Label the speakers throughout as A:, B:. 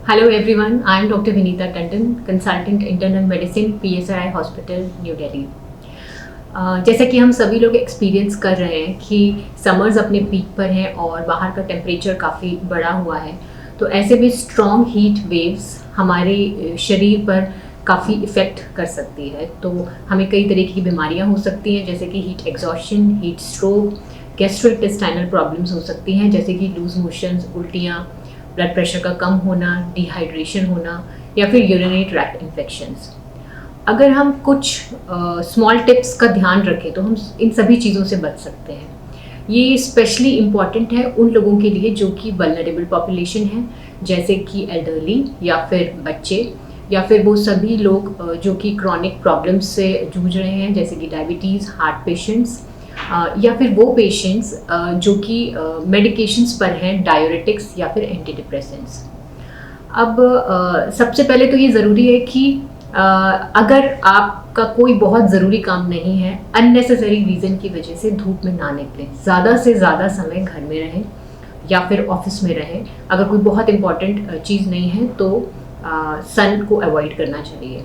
A: Hello everyone, I am Dr. Vinita Tandon, Consultant Internal Medicine, PSRI Hospital, New Delhi. जैसा कि हम सभी लोग एक्सपीरियंस कर रहे हैं कि समर्स अपने पीक पर हैं और बाहर का टेम्परेचर काफ़ी बढ़ा हुआ है, तो ऐसे में स्ट्रॉन्ग हीट वेव्स हमारे शरीर पर काफ़ी इफ़ेक्ट कर सकती है। तो हमें कई तरीके की बीमारियां हो सकती हैं, जैसे कि heat exhaustion, heat stroke, gastrointestinal problems हो सकती हैं, जैसे कि लूज मोशंस, उल्टियाँ, ब्लड प्रेशर का कम होना, डिहाइड्रेशन होना या फिर यूरिनरी ट्रैक्ट इन्फेक्शंस। अगर हम कुछ स्मॉल टिप्स का ध्यान रखें तो हम इन सभी चीज़ों से बच सकते हैं। ये स्पेशली इम्पॉर्टेंट है उन लोगों के लिए जो कि वल्नरेबल पॉपुलेशन है, जैसे कि एल्डरली या फिर बच्चे या फिर वो सभी लोग जो कि क्रॉनिक प्रॉब्लम्स से जूझ रहे हैं, जैसे कि डायबिटीज़, हार्ट पेशेंट्स या फिर वो पेशेंट्स जो कि मेडिकेशंस पर हैं, डायरेटिक्स या फिर एंटी डिप्रेसेंट्स। अब सबसे पहले तो ये ज़रूरी है कि अगर आपका कोई बहुत ज़रूरी काम नहीं है, अननेसेसरी रीज़न की वजह से धूप में ना निकलें, ज़्यादा से ज़्यादा समय घर में रहें या फिर ऑफिस में रहें। अगर कोई बहुत इम्पॉर्टेंट चीज़ नहीं है तो सन को अवॉइड करना चाहिए।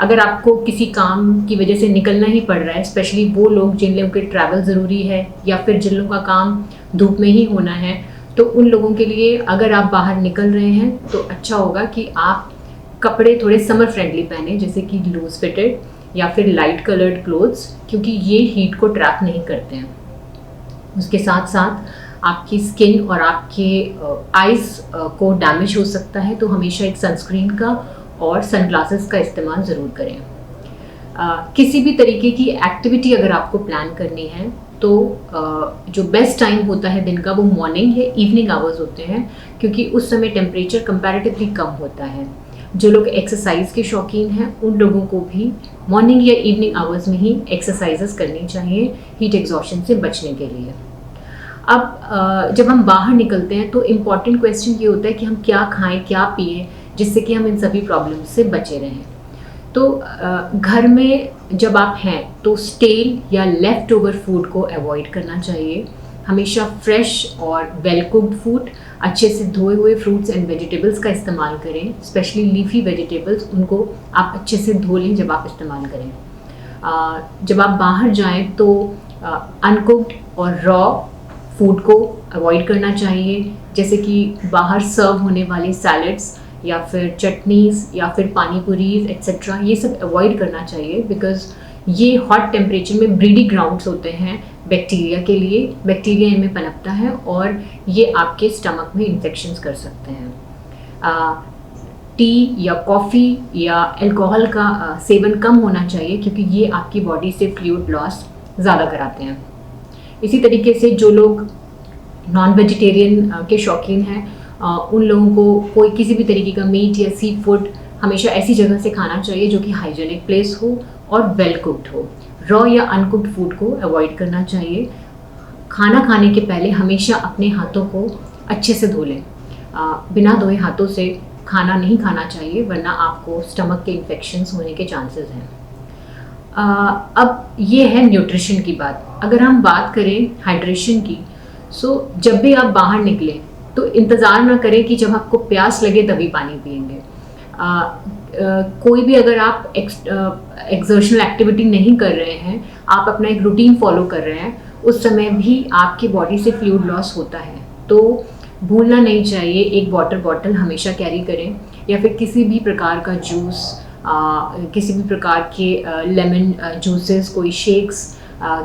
A: अगर आपको किसी काम की वजह से निकलना ही पड़ रहा है, स्पेशली वो लोग जिन लोगों के ट्रैवल ज़रूरी है या फिर जिन लोगों का काम धूप में ही होना है, तो उन लोगों के लिए अगर आप बाहर निकल रहे हैं तो अच्छा होगा कि आप कपड़े थोड़े समर फ्रेंडली पहने, जैसे कि लूज फिटेड या फिर लाइट कलर्ड क्लोथ्स, क्योंकि ये हीट को ट्रैप नहीं करते हैं। उसके साथ साथ आपकी स्किन और आपके आइज़ को डैमेज हो सकता है, तो हमेशा एक सनस्क्रीन का और सनग्लासेस का इस्तेमाल ज़रूर करें। किसी भी तरीके की एक्टिविटी अगर आपको प्लान करनी है तो जो बेस्ट टाइम होता है दिन का वो मॉर्निंग या इवनिंग आवर्स होते हैं, क्योंकि उस समय टेम्परेचर कंपैरेटिवली कम होता है। जो लोग एक्सरसाइज के शौकीन हैं उन लोगों को भी मॉर्निंग या इवनिंग आवर्स में ही एक्सरसाइजेस करनी चाहिए हीट एग्जॉशन से बचने के लिए। अब जब हम बाहर निकलते हैं तो इम्पॉर्टेंट क्वेश्चन ये होता है कि हम क्या खाएं, क्या पिएं, जिससे कि हम इन सभी प्रॉब्लम्स से बचे रहें। तो घर में जब आप हैं तो स्टेल या लेफ़्ट ओवर फूड को अवॉइड करना चाहिए। हमेशा फ्रेश और वेल कुक्ड फूड, अच्छे से धोए हुए फ्रूट्स एंड वेजिटेबल्स का इस्तेमाल करें, स्पेशली लीफी वेजिटेबल्स, उनको आप अच्छे से धो लें जब आप इस्तेमाल करें। जब आप बाहर जाएं तो अनकुक्ड और रॉ फूड को अवॉइड करना चाहिए, जैसे कि बाहर सर्व होने वाले सैलड्स या फिर चटनीज़ या फिर पानी पूरीज एक्सेट्रा, ये सब अवॉइड करना चाहिए, बिकॉज ये हॉट टेम्परेचर में ब्रीडिंग ग्राउंड्स होते हैं बैक्टीरिया के लिए। बैक्टीरिया इनमें पनपता है और ये आपके स्टमक में इन्फेक्शंस कर सकते हैं। टी या कॉफ़ी या अल्कोहल का सेवन कम होना चाहिए, क्योंकि ये आपकी बॉडी से फ्लूइड लॉस ज़्यादा कराते हैं। इसी तरीके से जो लोग नॉन वेजिटेरियन के शौकीन हैं, उन लोगों को कोई किसी भी तरीके का मीट या सी फूड हमेशा ऐसी जगह से खाना चाहिए जो कि हाइजीनिक प्लेस हो और वेल कुक्ड हो। रॉ या अनकुक्ड फूड को अवॉइड करना चाहिए। खाना खाने के पहले हमेशा अपने हाथों को अच्छे से धो लें। बिना धोए हाथों से खाना नहीं खाना चाहिए, वरना आपको स्टमक के इन्फेक्शंस होने के चांसेस हैं। अब ये है न्यूट्रिशन की बात। अगर हम बात करें हाइड्रेशन की, सो जब भी आप बाहर निकलें तो इंतज़ार ना करें कि जब आपको प्यास लगे तभी पानी पिएंगे। कोई भी अगर आप एक्सर्शनल एक्टिविटी नहीं कर रहे हैं, आप अपना एक रूटीन फॉलो कर रहे हैं, उस समय भी आपकी बॉडी से फ्लूइड लॉस होता है, तो भूलना नहीं चाहिए एक वाटर बॉटल हमेशा कैरी करें, या फिर किसी भी प्रकार का जूस, किसी भी प्रकार के लेमन जूसेस, कोई शेक्स,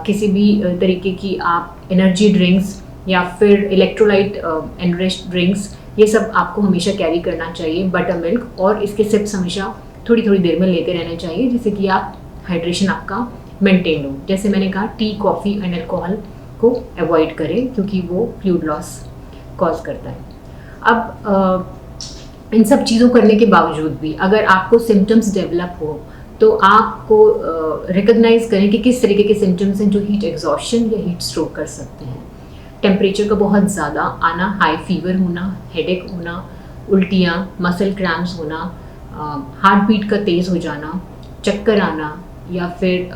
A: किसी भी तरीके की आप एनर्जी ड्रिंक्स या फिर इलेक्ट्रोलाइट एनरिच्ड ड्रिंक्स, ये सब आपको हमेशा कैरी करना चाहिए। बटर मिल्क, और इसके सिप्स हमेशा थोड़ी थोड़ी देर में लेते रहना चाहिए, जिससे कि आप हाइड्रेशन आपका मेंटेन हो। जैसे मैंने कहा, टी, कॉफ़ी एंड अल्कोहल को अवॉइड करें, क्योंकि वो फ्लूइड लॉस कॉज करता है। अब इन सब चीज़ों करने के बावजूद भी अगर आपको सिम्टम्स डेवलप हो तो आपको रिकग्नाइज़ करें कि किस तरीके के सिम्टम्स हैं जो हीट एग्जॉशन या हीट स्ट्रोक कर सकते हैं। टेम्परेचर का बहुत ज़्यादा आना, हाई फीवर होना, हेडेक होना, उल्टियाँ, मसल क्रैम्प्स होना, हार्ट बीट का तेज़ हो जाना, चक्कर आना या फिर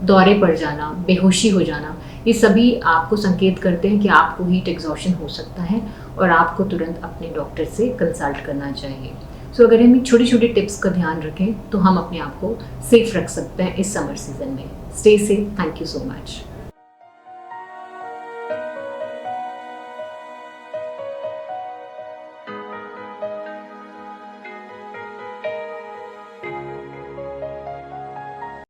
A: दौरे पड़ जाना, बेहोशी हो जाना, ये सभी आपको संकेत करते हैं कि आपको हीट एग्जॉशन हो सकता है और आपको तुरंत अपने डॉक्टर से कंसल्ट करना चाहिए। सो अगर हम छोटी छोटी टिप्स का ध्यान रखें तो हम अपने आप को सेफ रख सकते हैं इस समर सीजन में। Stay safe. Thank you so much.